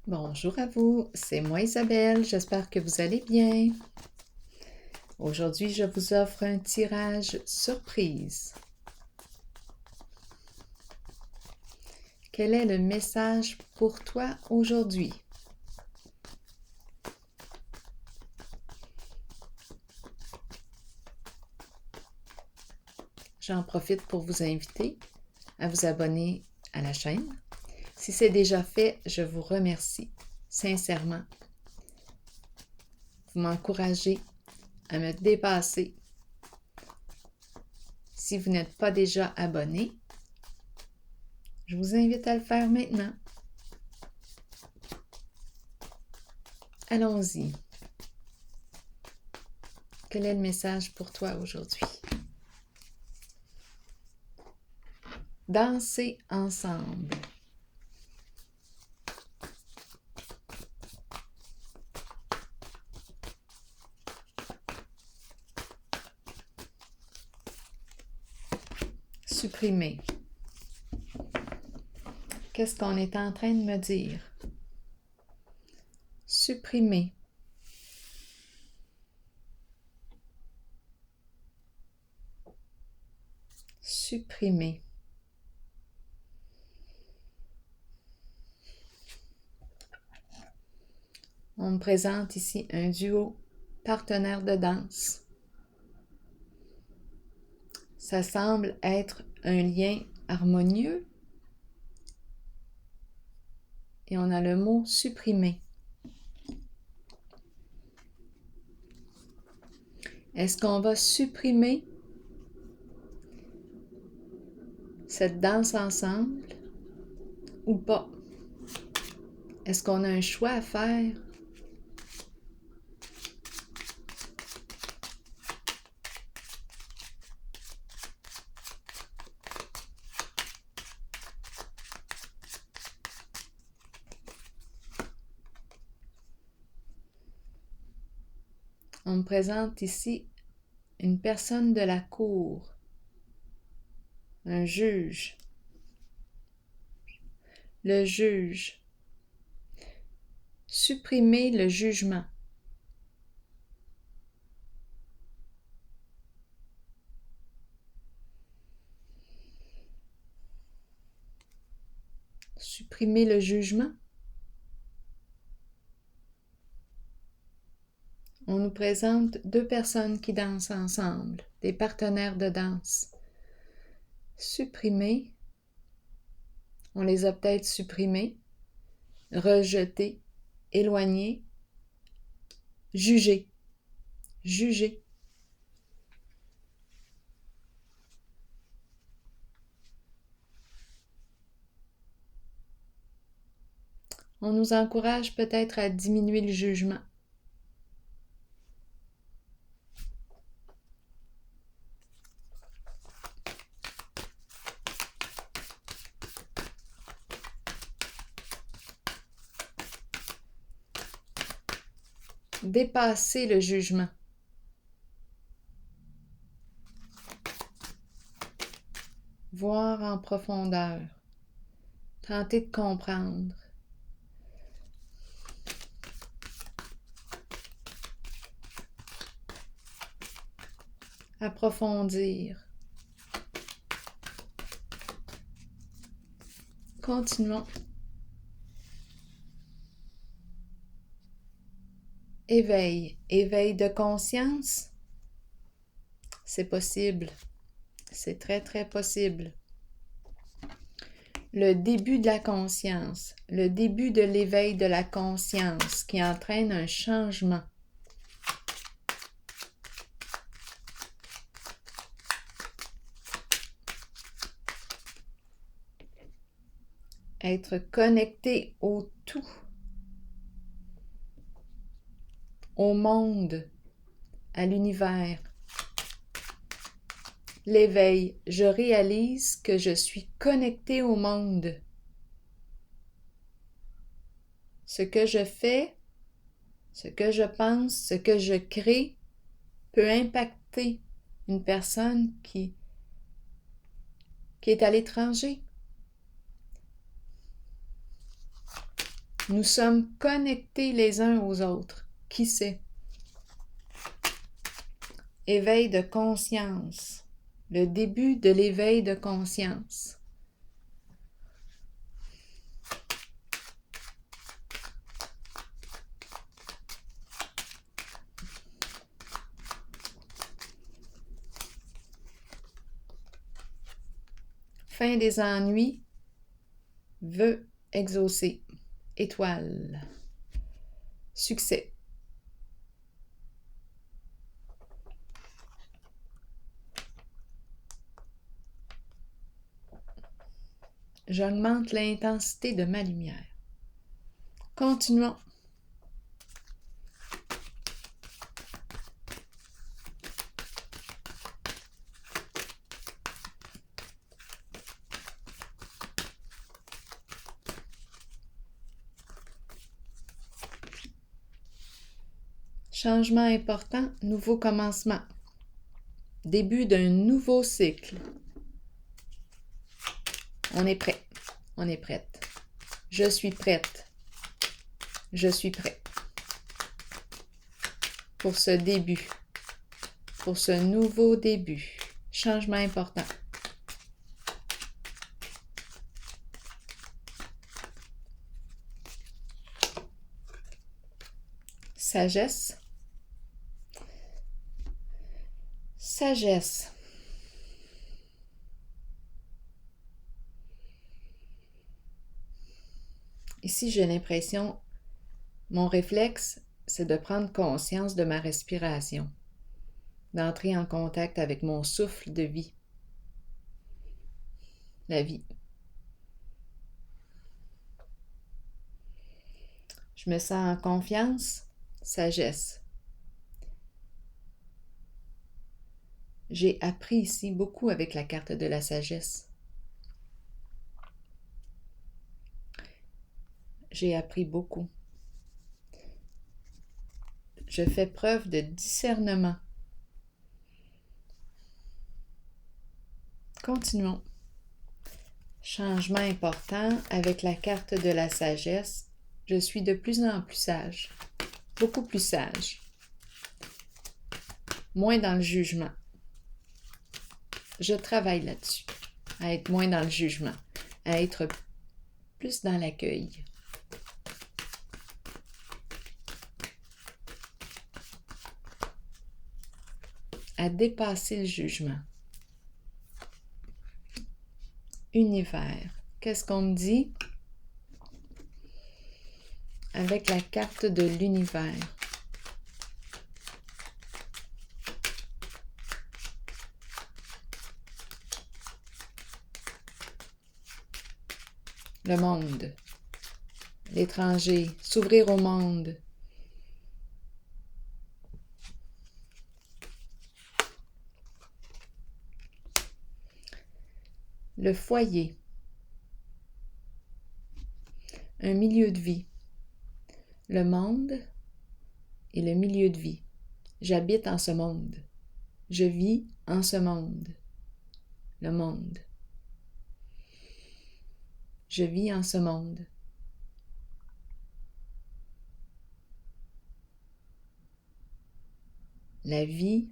Bonjour à vous, c'est moi Isabelle, j'espère que vous allez bien. Aujourd'hui, je vous offre un tirage surprise. Quel est le message pour toi aujourd'hui? J'en profite pour vous inviter à vous abonner à la chaîne. Si c'est déjà fait, je vous remercie sincèrement. Vous m'encouragez à me dépasser. Si vous n'êtes pas déjà abonné, je vous invite à le faire maintenant. Allons-y. Quel est le message pour toi aujourd'hui? Danser ensemble. Supprimer. Qu'est-ce qu'on est en train de me dire? Supprimer. Supprimer. On me présente ici un duo partenaire de danse. Ça semble être un lien harmonieux. Et on a le mot supprimer. Est-ce qu'on va supprimer cette danse ensemble ou pas? Est-ce qu'on a un choix à faire? On me présente ici une personne de la cour, un juge. Le juge. Supprimer le jugement. Supprimer le jugement. On nous présente deux personnes qui dansent ensemble, des partenaires de danse. Supprimer. On les a peut-être supprimés, rejetés, éloignés, jugés. Juger. On nous encourage peut-être à diminuer le jugement. Dépasser le jugement. Voir en profondeur. Tenter de comprendre. Approfondir. Continuons. Éveil. Éveil de conscience. C'est possible. C'est très, très possible. Le début de la conscience. Le début de l'éveil de la conscience qui entraîne un changement. Être connecté au tout. Au monde, à l'univers. L'éveil, je réalise que je suis connecté au monde. Ce que je fais, ce que je pense, ce que je crée peut impacter une personne qui est à l'étranger. Nous sommes connectés les uns aux autres. Qui sait? Éveil de conscience. Le début de l'éveil de conscience. Fin des ennuis. Vœux exaucés. Étoile. Succès. J'augmente l'intensité de ma lumière. Continuons. Changement important, nouveau commencement. Début d'un nouveau cycle. On est prêt. On est prête. Je suis prête. Je suis prêt. Pour ce début. Pour ce nouveau début. Changement important. Sagesse. Sagesse. Ici, j'ai l'impression, mon réflexe, c'est de prendre conscience de ma respiration, d'entrer en contact avec mon souffle de vie, la vie. Je me sens en confiance, sagesse. J'ai appris ici beaucoup avec la carte de la sagesse. J'ai appris beaucoup. Je fais preuve de discernement. Continuons. Changement important avec la carte de la sagesse. Je suis de plus en plus sage. Beaucoup plus sage. Moins dans le jugement. Je travaille là-dessus. À être moins dans le jugement. À être plus dans l'accueil. À dépasser le jugement. Univers. Qu'est-ce qu'on me dit? Avec la carte de l'univers. Le monde. L'étranger. S'ouvrir au monde. Le foyer. Un milieu de vie. Le monde et le milieu de vie. J'habite en ce monde. Je vis en ce monde. Le monde. Je vis en ce monde. La vie.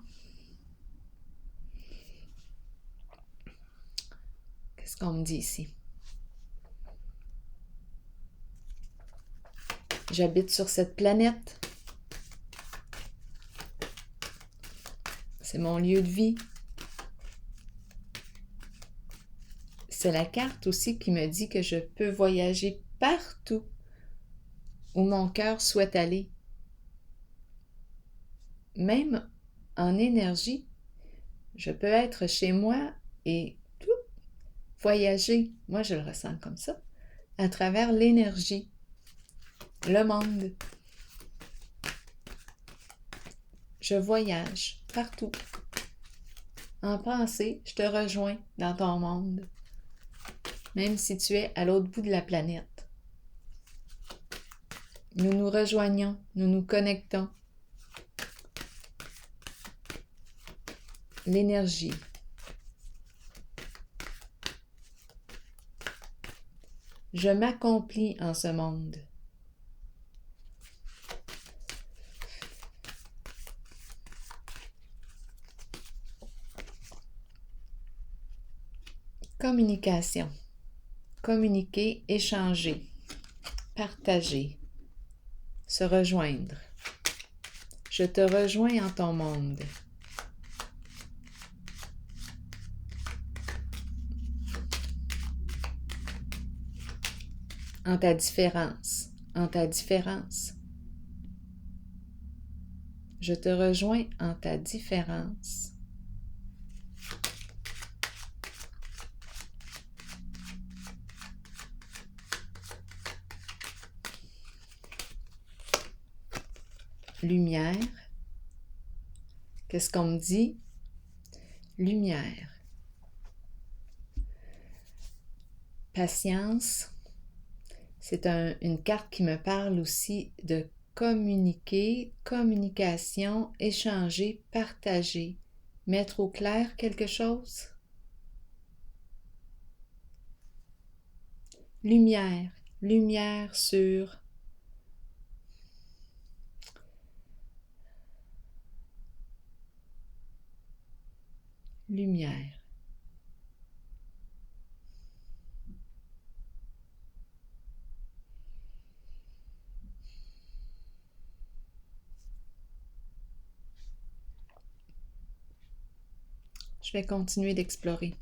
Qu'est-ce qu'on me dit ici? J'habite sur cette planète. C'est mon lieu de vie. C'est la carte aussi qui me dit que je peux voyager partout où mon cœur souhaite aller. Même en énergie, je peux être chez moi et tout, voyager. Moi, je le ressens comme ça, à travers l'énergie, le monde. Je voyage partout. En pensée, je te rejoins dans ton monde, même si tu es à l'autre bout de la planète. Nous nous rejoignons, nous nous connectons. L'énergie. Je m'accomplis en ce monde. Communication. Communiquer, échanger, partager, se rejoindre. Je te rejoins en ton monde. En ta différence, en ta différence. Je te rejoins en ta différence. Lumière. Qu'est-ce qu'on me dit? Lumière. Patience. C'est une carte qui me parle aussi de communiquer, communication, échanger, partager, mettre au clair quelque chose. Lumière, lumière sur lumière. Je vais continuer d'explorer.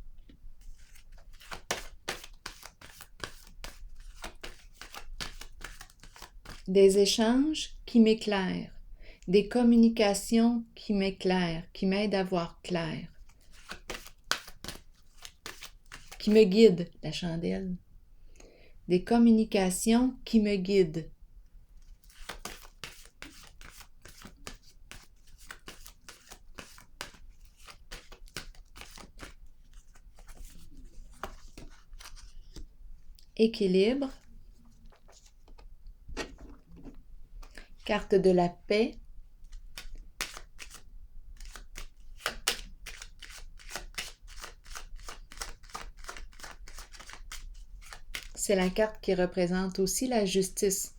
Des échanges qui m'éclairent, des communications qui m'éclairent, qui m'aident à voir clair, qui me guident, la chandelle. Des communications qui me guident. Équilibre. Carte de la paix. C'est la carte qui représente aussi la justice.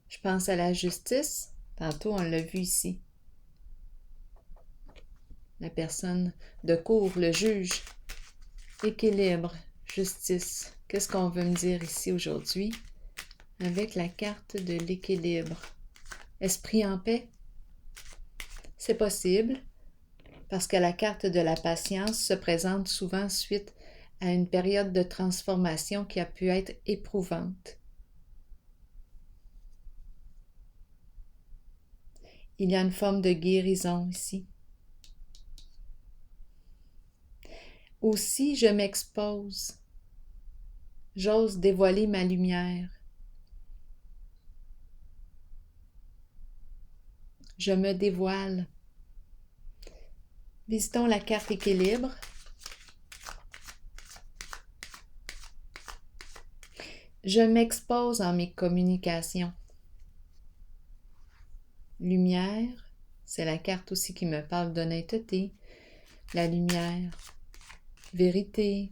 Je pense à la justice. Tantôt, on l'a vu ici. La personne de cour, le juge. Équilibre, justice. Qu'est-ce qu'on veut me dire ici aujourd'hui avec la carte de l'équilibre? Esprit en paix? C'est possible parce que la carte de la patience se présente souvent suite à une période de transformation qui a pu être éprouvante. Il y a une forme de guérison ici. Aussi, je m'expose. J'ose dévoiler ma lumière. Je me dévoile. Visitons la carte équilibre. Je m'expose en mes communications. Lumière, c'est la carte aussi qui me parle d'honnêteté. La lumière, vérité.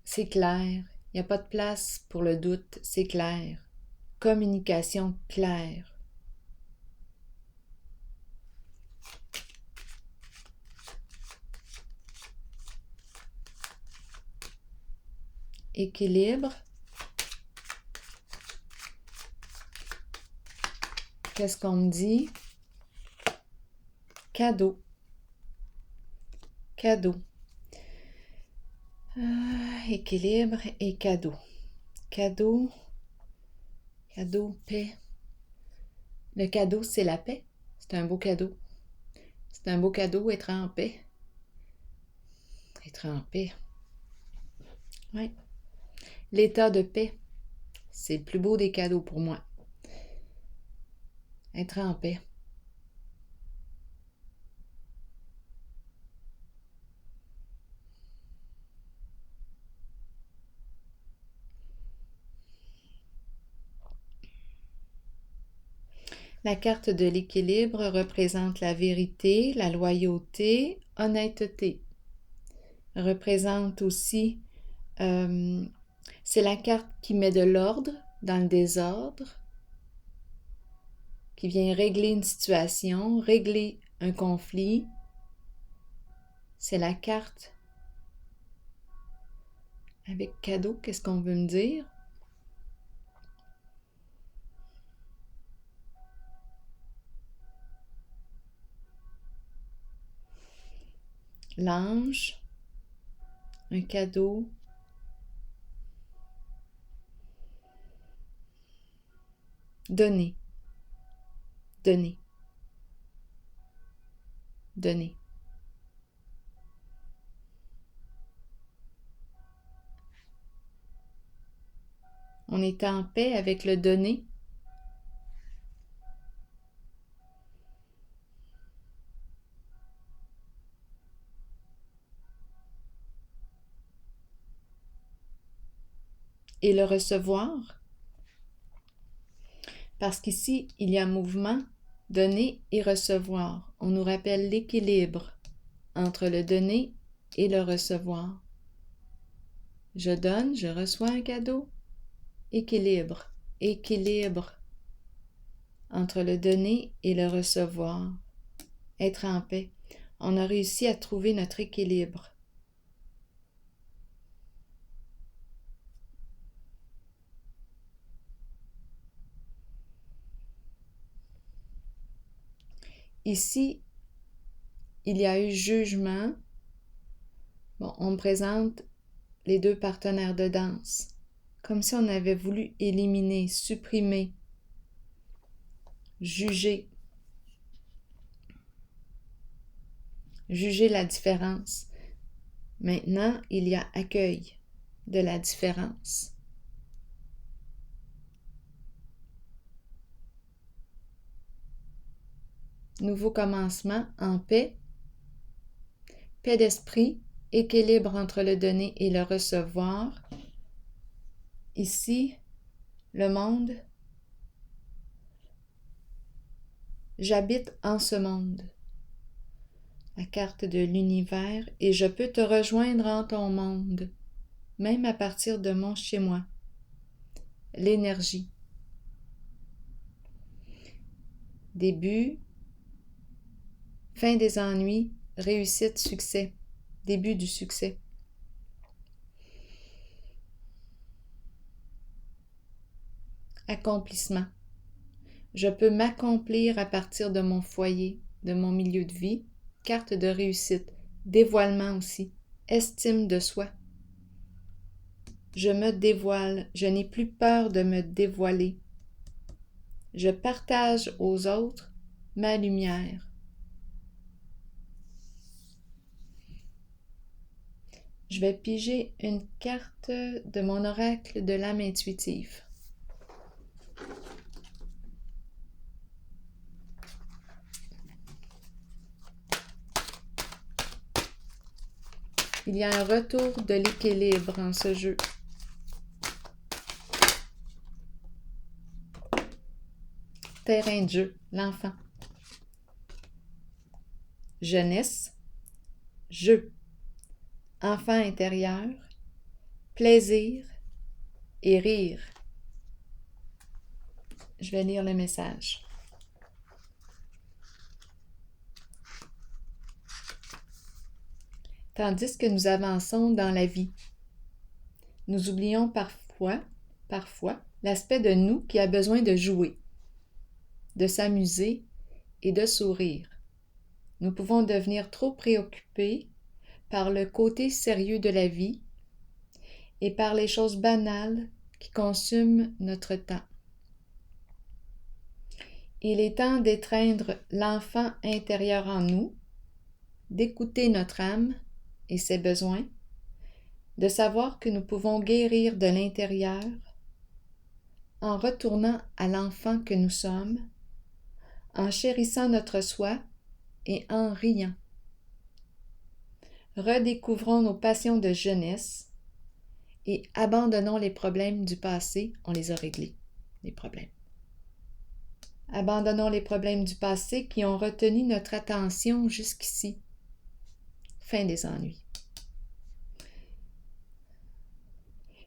C'est clair, il n'y a pas de place pour le doute, c'est clair. Communication claire. Équilibre. Qu'est-ce qu'on me dit? Cadeau. Cadeau. Équilibre et cadeau. Cadeau. Cadeau, paix. Le cadeau, c'est la paix. C'est un beau cadeau. C'est un beau cadeau, être en paix. Être en paix. Oui. L'état de paix, c'est le plus beau des cadeaux pour moi. Être en paix. La carte de l'équilibre représente la vérité, la loyauté, honnêteté. Représente aussi, c'est la carte qui met de l'ordre dans le désordre, qui vient régler une situation, régler un conflit. C'est la carte Avec cadeau, qu'est-ce qu'on veut me dire? L'ange, un cadeau. Donner, donner, donner. On est en paix avec le donner. Et le recevoir. Parce qu'ici, il y a mouvement, donner et recevoir. On nous rappelle l'équilibre entre le donner et le recevoir. Je donne, je reçois un cadeau. Équilibre, équilibre entre le donner et le recevoir. Être en paix. On a réussi à trouver notre équilibre. Ici, il y a eu jugement. Bon, on me présente les deux partenaires de danse, comme si on avait voulu éliminer, supprimer, juger la différence. Maintenant, il y a accueil de la différence. Nouveau commencement en paix, paix d'esprit, équilibre entre le donner et le recevoir. Ici, le monde. J'habite en ce monde. La carte de l'univers, et je peux te rejoindre en ton monde, même à partir de mon chez-moi. L'énergie. Début, fin des ennuis, réussite, succès. Début du succès. Accomplissement. Je peux m'accomplir à partir de mon foyer, de mon milieu de vie. Carte de réussite. Dévoilement aussi. Estime de soi. Je me dévoile. Je n'ai plus peur de me dévoiler. Je partage aux autres ma lumière. Je vais piger une carte de mon oracle de l'âme intuitive. Il y a un retour de l'équilibre en ce jeu. Terrain de jeu, l'enfant. Jeunesse, jeu. Enfant intérieur, plaisir et rire. Je vais lire le message. Tandis que nous avançons dans la vie, nous oublions parfois, l'aspect de nous qui a besoin de jouer, de s'amuser et de sourire. Nous pouvons devenir trop préoccupés par le côté sérieux de la vie et par les choses banales qui consument notre temps. Il est temps d'étreindre l'enfant intérieur en nous, d'écouter notre âme et ses besoins, de savoir que nous pouvons guérir de l'intérieur en retournant à l'enfant que nous sommes, en chérissant notre soi et en riant. Redécouvrons nos passions de jeunesse et abandonnons les problèmes du passé. On les a réglés, les problèmes. Abandonnons les problèmes du passé qui ont retenu notre attention jusqu'ici. Fin des ennuis.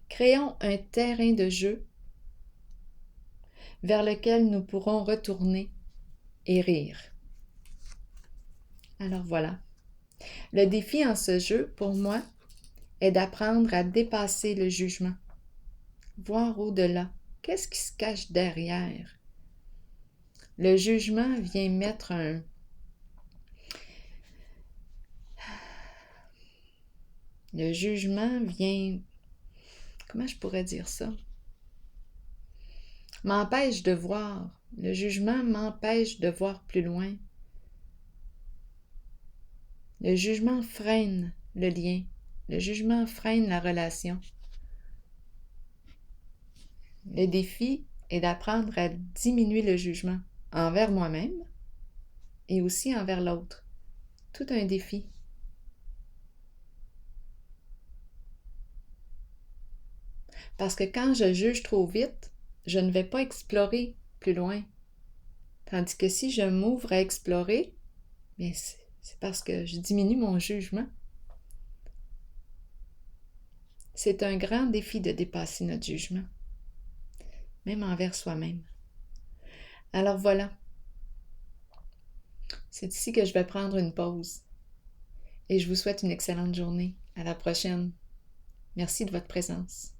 Créons un terrain de jeu vers lequel nous pourrons retourner et rire. Alors voilà. Le défi en ce jeu, pour moi, est d'apprendre à dépasser le jugement, voir au-delà. Qu'est-ce qui se cache derrière? Le jugement vient mettre un... Le jugement vient... Comment je pourrais dire ça? M'empêche de voir. Le jugement m'empêche de voir plus loin. Le jugement freine le lien. Le jugement freine la relation. Le défi est d'apprendre à diminuer le jugement envers moi-même et aussi envers l'autre. Tout un défi. Parce que quand je juge trop vite, je ne vais pas explorer plus loin. Tandis que si je m'ouvre à explorer, bien c'est parce que je diminue mon jugement. C'est un grand défi de dépasser notre jugement, même envers soi-même. Alors voilà, c'est ici que je vais prendre une pause. Et je vous souhaite une excellente journée. À la prochaine. Merci de votre présence.